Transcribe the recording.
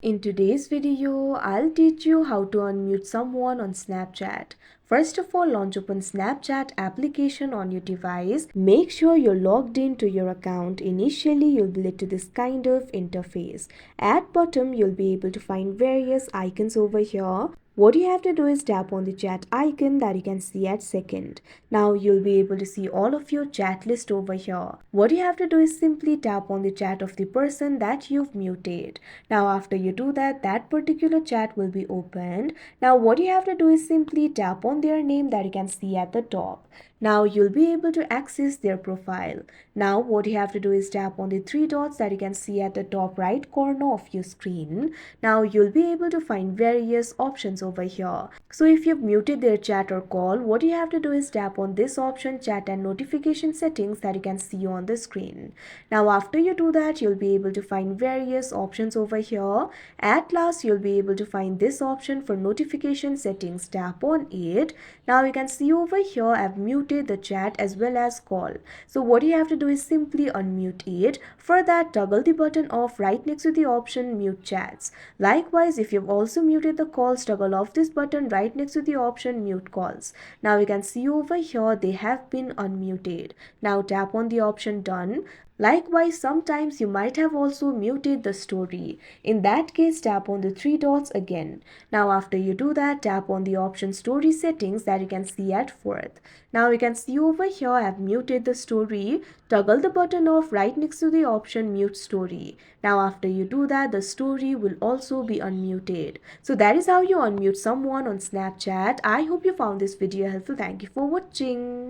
In today's video, I'll teach you how to unmute someone on Snapchat. First of all, launch open Snapchat application on your device. Make sure you're logged into your account. Initially, you'll be led to this kind of interface. At bottom, you'll be able to find various icons over here. What you have to do is tap on the chat icon that you can see at second. Now you'll be able to see all of your chat list over here. What you have to do is simply tap on the chat of the person that you've muted. Now after you do that, that particular chat will be opened. Now what you have to do is simply tap on their name that you can see at the top. Now you'll be able to access their profile. Now what you have to do is tap on the three dots that you can see at the top right corner of your screen. Now you'll be able to find various options over here. So if you've muted their chat or call, what you have to do is tap on this option, chat and notification settings, that you can see on the screen. Now after you do that, you'll be able to find various options over here. At last, you'll be able to find this option for notification settings. Tap on it. Now you can see over here I've muted the chat as well as call. So what you have to do is simply unmute it. For that, toggle the button off right next to the option mute chats. Likewise, if you've also muted the calls, toggle off this button right next to the option mute calls. Now you can see over here they have been unmuted. Now tap on the option done. Likewise, sometimes you might have also muted the story. In that case, tap on the three dots again. Now after you do that, tap on the option story settings that you can see at fourth. Now you can see over here I have muted the story. Toggle the button off right next to the option mute story. Now after you do that, the story will also be unmuted. So that is how you unmute someone on Snapchat. I hope you found this video helpful. Thank you for watching.